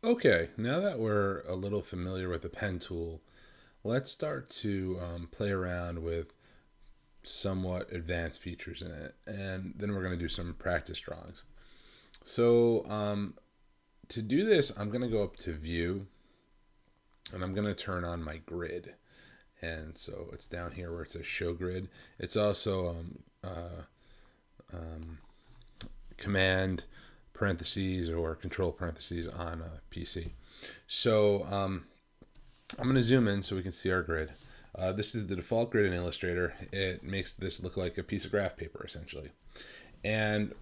Okay, now that we're a little familiar with the pen tool, let's start to play around with somewhat advanced features in it. And then we're going to do some practice drawings. So to do this, I'm going to go up to View and I'm going to turn on my grid. And so it's down here where it says Show Grid. It's also um, Command parentheses or Control parentheses on a PC. So I'm going to zoom in so we can see our grid. This is the default grid in Illustrator. It makes this look like a piece of graph paper, essentially. And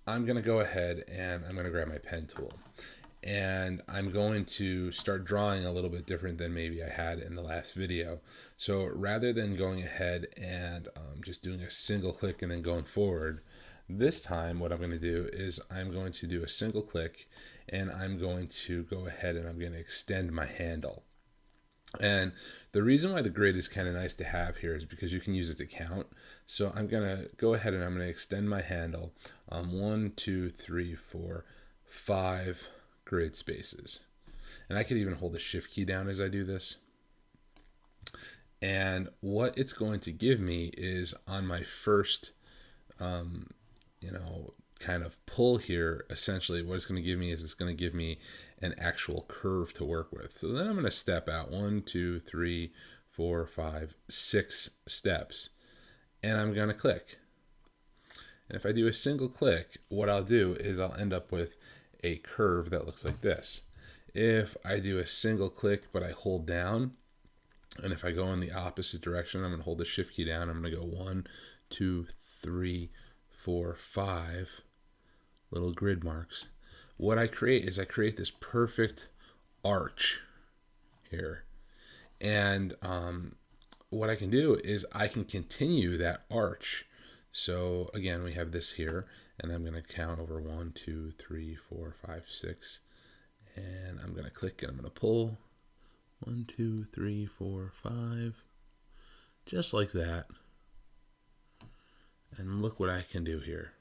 I'm going to go ahead and I'm going to grab my pen tool. And I'm going to start drawing a little bit different than maybe I had in the last video. So rather than going ahead and just doing a single click and then going forward, this time what I'm going to do is I'm going to do a single click and I'm going to go ahead and I'm going to extend my handle. And the reason why the grid is kind of nice to have here is because you can use it to count. So I'm going to go ahead and I'm going to extend my handle 1, 2, 3, 4, 5 grid spaces. And I could even hold the shift key down as I do this. And what it's going to give me is on my first, you know, kind of pull here, essentially what it's going to give me is it's going to give me an actual curve to work with. So then I'm going to step out 1, 2, 3, 4, 5, 6 steps, and I'm going to click. And if I do a single click, what I'll do is I'll end up with a curve that looks like this. If I do a single click but I hold down, and if I go in the opposite direction, I'm going to hold the shift key down. I'm going to go 1, 2, 3, 4, 5 little grid marks. What I create is I create this perfect arch here. And what I can do is I can continue that arch. So again, we have this here, and I'm going to count over 1, 2, 3, 4, 5, 6. And I'm going to click and I'm going to pull 1, 2, 3, 4, 5. Just like that. And look what I can do here.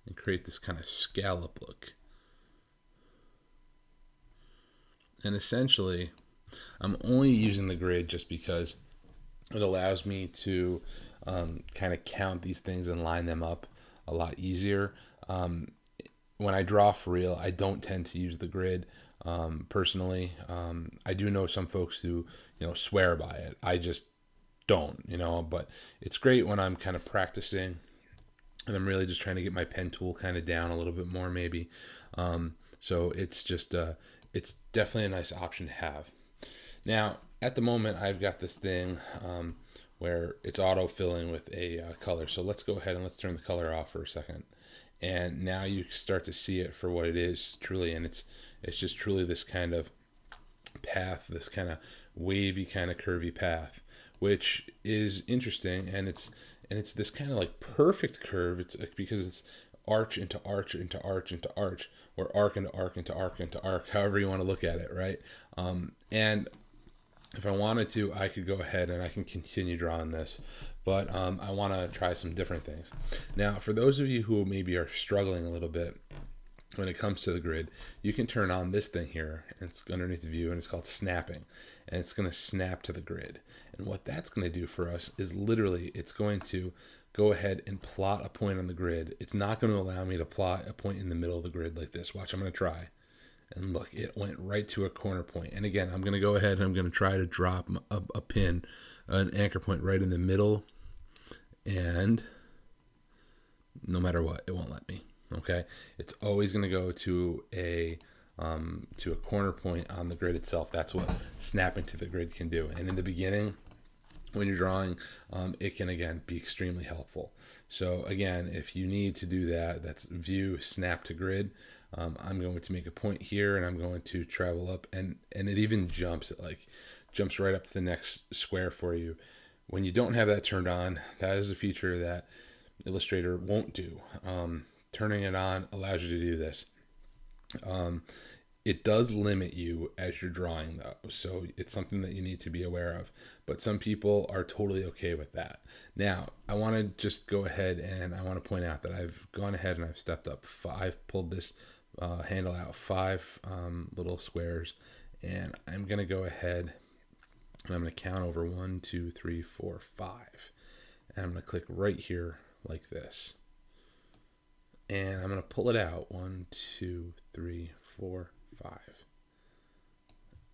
And create this kind of scallop look. And essentially, I'm only using the grid just because it allows me to kind of count these things and line them up a lot easier. When I draw for real, I don't tend to use the grid personally. I do know some folks who, swear by it. I just don't, but it's great when I'm kind of practicing and I'm really just trying to get my pen tool kind of down a little bit more maybe. So it's just, it's definitely a nice option to have. Now, at the moment, I've got this thing where it's auto-filling with a color. So let's go ahead and let's turn the color off for a second. And now you start to see it for what it is truly. And it's just truly this kind of path, this kind of wavy, kind of curvy path, which is interesting. And it's this kind of like perfect curve. It's because it's arch into arch into arch into arch, or arc into arc into arc into arc, however you want to look at it, right? And if I wanted to, I could go ahead and I can continue drawing this, but I want to try some different things. Now, for those of you who maybe are struggling a little bit when it comes to the grid, you can turn on this thing here, and it's underneath the view, and it's called snapping, and it's going to snap to the grid. And what that's going to do for us is literally it's going to go ahead and plot a point on the grid. It's not going to allow me to plot a point in the middle of the grid like this. Watch, I'm going to try. And look, it went right to a corner point. And again, I'm going to go ahead and I'm going to try to drop a pin, an anchor point right in the middle. And no matter what, it won't let me. Okay, it's always going to go to a corner point on the grid itself. That's what snapping to the grid can do. And in the beginning, when you're drawing, it can again be extremely helpful. So again, if you need to do that, that's view, snap to grid. I'm going to make a point here and I'm going to travel up, and it even jumps. It like jumps right up to the next square for you. When you don't have that turned on, that is a feature that Illustrator won't do. Turning it on allows you to do this. It does limit you as you're drawing though, so it's something that you need to be aware of. But some people are totally okay with that. Now, I want to just go ahead and I want to point out that I've gone ahead and I've stepped up. I've pulled this handle out 5 little squares, and I'm going to go ahead and I'm going to count over 1, 2, 3, 4, 5. And I'm going to click right here like this. And I'm going to pull it out 1, 2, 3, 4, 5.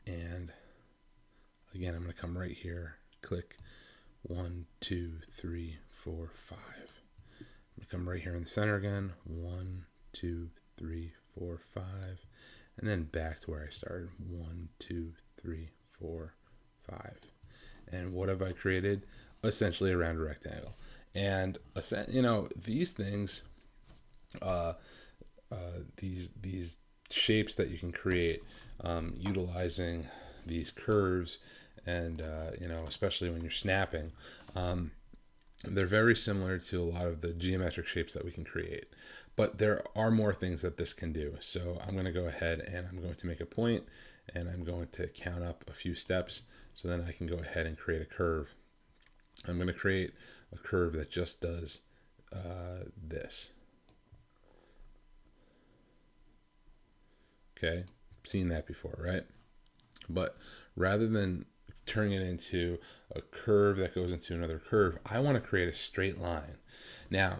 And again, I'm going to come right here, click 1, 2, 3, 4, 5. I'm going to come right here in the center again, 1, 2, 3, 4, 5. And then back to where I started, 1, 2, 3, 4, 5. And what have I created? Essentially a round rectangle. And these things, these shapes that you can create utilizing these curves, and especially when you're snapping, they're very similar to a lot of the geometric shapes that we can create. But there are more things that this can do. So I'm going to go ahead and I'm going to make a point, and I'm going to count up a few steps, so then I can go ahead and create a curve. I'm going to create a curve that just does this. Okay, seen that before, right? But rather than turning it into a curve that goes into another curve, I want to create a straight line. Now,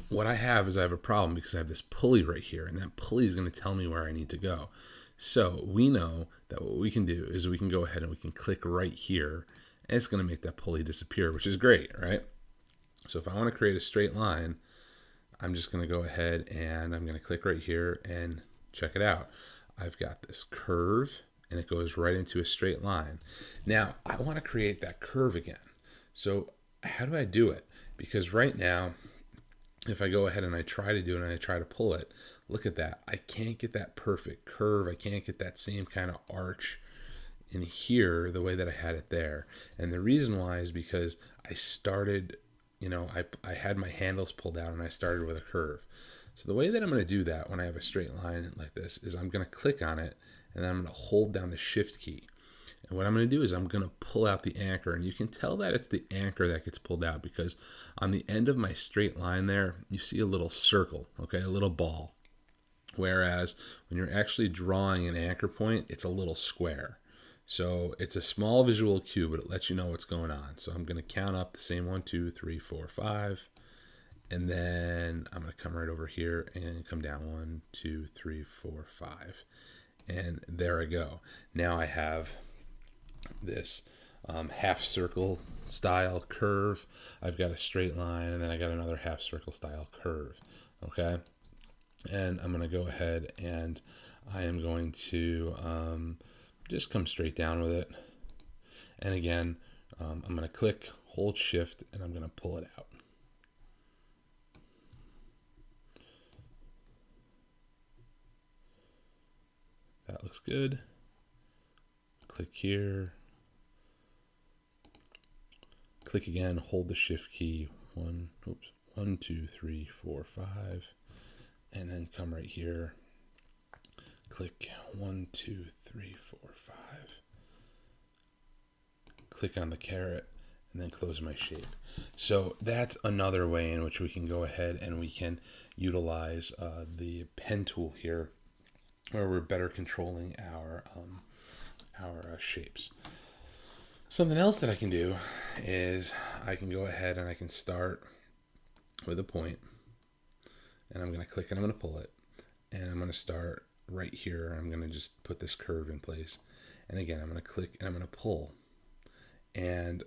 what I have is I have a problem because I have this pulley right here, and that pulley is going to tell me where I need to go. So we know that what we can do is we can go ahead and we can click right here, and it's going to make that pulley disappear, which is great, right? So if I want to create a straight line, I'm just going to go ahead and I'm going to click right here and check it out. I've got this curve, and it goes right into a straight line. Now, I want to create that curve again. So how do I do it? Because right now, if I go ahead and I try to do it and I try to pull it, look at that. I can't get that perfect curve. I can't get that same kind of arch in here the way that I had it there. And the reason why is because I started, I had my handles pulled out and I started with a curve. So the way that I'm going to do that when I have a straight line like this is I'm going to click on it, and then I'm going to hold down the shift key. And what I'm going to do is I'm going to pull out the anchor, and you can tell that it's the anchor that gets pulled out because on the end of my straight line there, you see a little circle, okay, a little ball. Whereas when you're actually drawing an anchor point, it's a little square. So it's a small visual cue, but it lets you know what's going on. So I'm going to count up the same 1, 2, 3, 4, 5. And then I'm going to come right over here and come down 1, 2, 3, 4, 5. And there I go. Now I have this half circle style curve. I've got a straight line, and then I got another half circle style curve. Okay. And I'm going to go ahead and I am going to just come straight down with it. And again, I'm going to click, hold shift, and I'm going to pull it out. That looks good. Click here. Click again, hold the shift key. 1, 2, 3, 4, 5. And then come right here. Click 1, 2, 3, 4, 5. Click on the caret and then close my shape. So that's another way in which we can go ahead and we can utilize the pen tool here, where we're better controlling our shapes. Something else that I can do is I can go ahead and I can start with a point, and I'm going to click and I'm going to pull it, and I'm going to start right here. I'm going to just put this curve in place, and again I'm going to click and I'm going to pull, and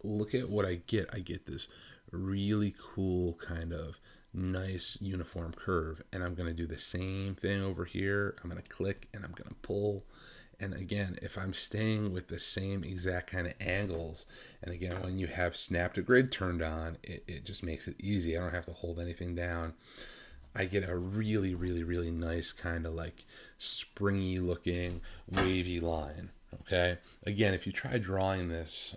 look at what I get. I get this really cool kind of nice uniform curve, and I'm going to do the same thing over here. I'm going to click and I'm going to pull, and again, if I'm staying with the same exact kind of angles, and again, when you have snap to grid turned on, it just makes it easy. I don't have to hold anything down. I get a really, really, really nice kind of like springy looking wavy line. Okay, again, if you try drawing this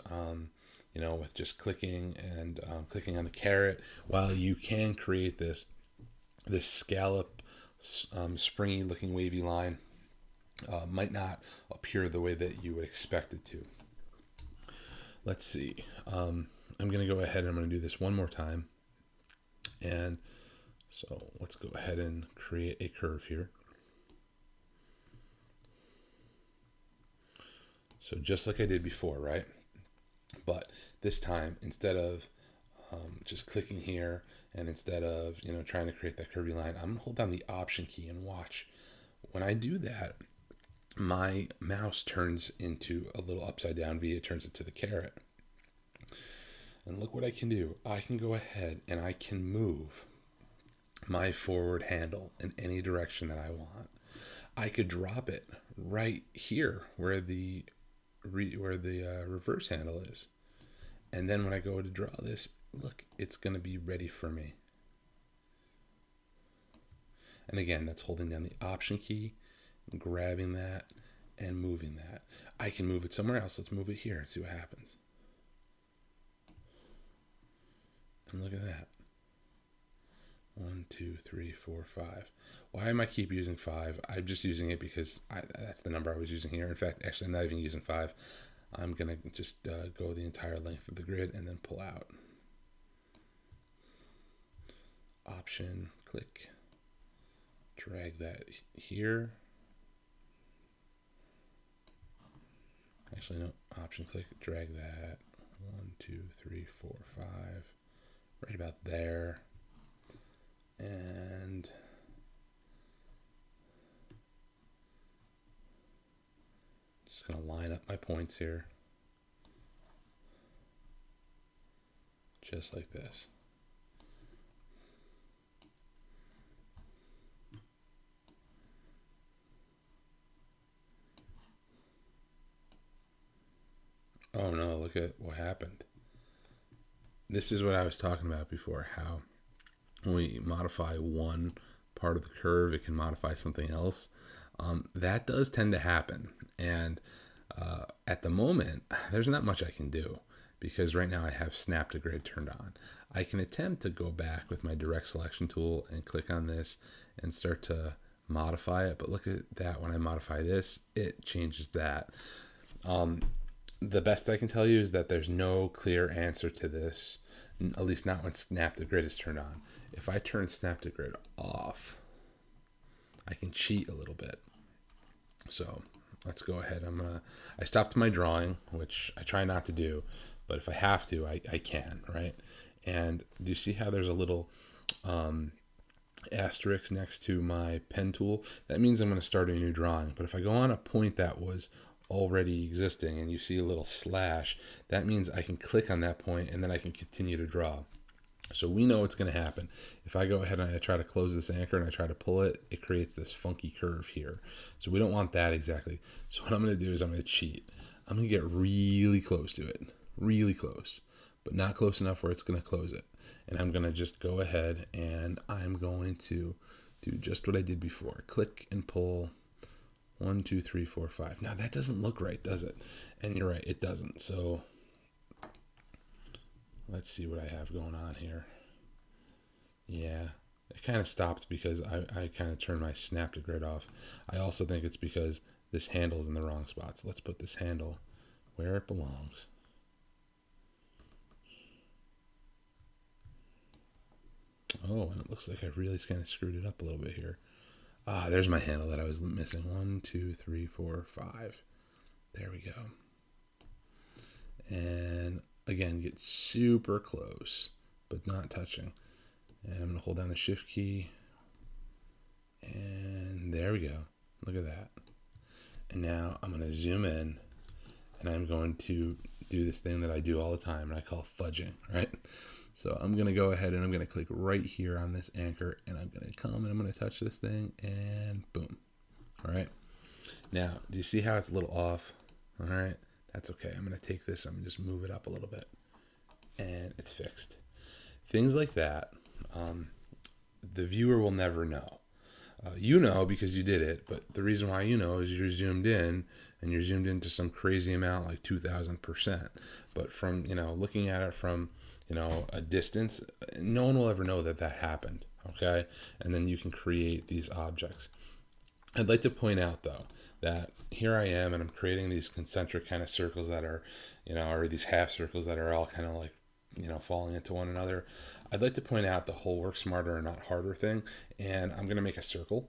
with just clicking and clicking on the caret, while you can create this scallop, springy looking wavy line, might not appear the way that you would expect it to. Let's see. I'm going to go ahead and I'm going to do this one more time. And So let's go ahead and create a curve here. So just like I did before, right? But this time, instead of just clicking here, and instead of trying to create that curvy line, I'm gonna hold down the Option key and watch. When I do that, my mouse turns into a little upside down V. It turns into the caret. And look what I can do. I can go ahead and I can move my forward handle in any direction that I want. I could drop it right here where the reverse handle is. And then when I go to draw this, look, it's going to be ready for me. And again, that's holding down the Option key, grabbing that, and moving that. I can move it somewhere else. Let's move it here and see what happens. And look at that. 1, 2, 3, 4, 5. Why am I keep using 5? I'm just using it because that's the number I was using here. In fact, actually, I'm not even using 5. I'm going to just go the entire length of the grid and then pull out. Option, click, drag that here. Actually, no, Option, click, drag that. 1, 2, 3, 4, 5. Right about there. And just going to line up my points here. Just like this. Oh no, look at what happened. This is what I was talking about before, how when we modify one part of the curve, it can modify something else. That does tend to happen. And at the moment, there's not much I can do because right now I have Snap to Grid turned on. I can attempt to go back with my direct selection tool and click on this and start to modify it. But look at that. When I modify this, it changes that. The best I can tell you is that there's no clear answer to this, at least not when Snap to Grid is turned on. If I turn Snap to Grid off, I can cheat a little bit. So let's go ahead. I stopped my drawing, which I try not to do, but if I have to, I can, right? And do you see how there's a little asterisk next to my pen tool? That means I'm going to start a new drawing. But if I go on a point that was already existing and you see a little slash, that means I can click on that point and then I can continue to draw. So we know what's going to happen. If I go ahead and I try to close this anchor and I try to pull it, it creates this funky curve here. So we don't want that exactly. So what I'm going to do is I'm going to cheat. I'm going to get really close to it, really close, but not close enough where it's going to close it. And I'm going to just go ahead and I'm going to do just what I did before. Click and pull. 1, 2, 3, 4, 5. Now that doesn't look right, does it? And you're right, it doesn't. So let's see what I have going on here. Yeah, it kind of stopped because I kind of turned my Snap to Grid off. I also think it's because this handle's in the wrong spot. So let's put this handle where it belongs. Oh, and it looks like I really kind of screwed it up a little bit here. Ah, there's my handle that I was missing. 1, 2, 3, 4, 5. There we go. And again, get super close, but not touching. And I'm going to hold down the Shift key. And there we go. Look at that. And now I'm going to zoom in. And I'm going to do this thing that I do all the time, and I call fudging, right? So I'm going to go ahead and I'm going to click right here on this anchor, and I'm going to come and I'm going to touch this thing, and boom. All right. Now, do you see how it's a little off? All right. That's okay. I'm going to take this, I'm going to just move it up a little bit, and it's fixed. Things like that, the viewer will never know. You know because you did it, but the reason why you know is you're zoomed in, and you're zoomed into some crazy amount like 2,000%. But from, looking at it from, a distance, no one will ever know that that happened, okay? And then you can create these objects. I'd like to point out, though, that here I am, and I'm creating these concentric kind of circles that are, or these half circles that are all kind of like falling into one another. I'd like to point out the whole work smarter and not harder thing. And I'm going to make a circle.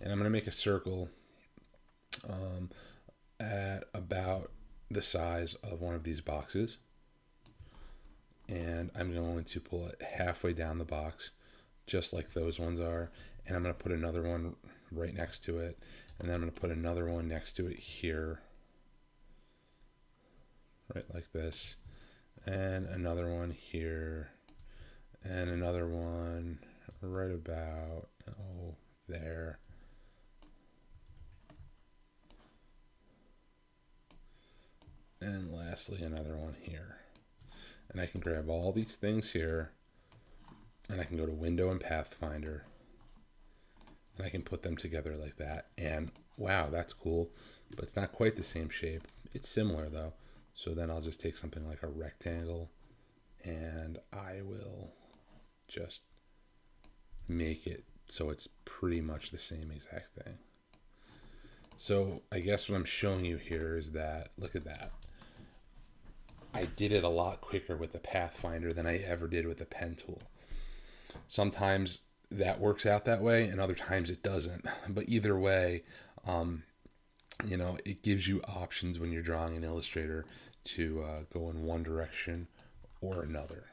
And I'm going to make a circle at about the size of one of these boxes. And I'm going to pull it halfway down the box, just like those ones are. And I'm going to put another one right next to it. And then I'm going to put another one next to it here, right like this. And another one here. And another one right about, there. And lastly, another one here. And I can grab all these things here, and I can go to Window and Pathfinder, and I can put them together like that. And wow, that's cool, but it's not quite the same shape. It's similar though. So then I'll just take something like a rectangle, and I will just make it so it's pretty much the same exact thing. So I guess what I'm showing you here is that, look at that. I did it a lot quicker with the Pathfinder than I ever did with the pen tool. Sometimes that works out that way, and other times it doesn't. But either way, it gives you options when you're drawing in Illustrator to go in one direction or another.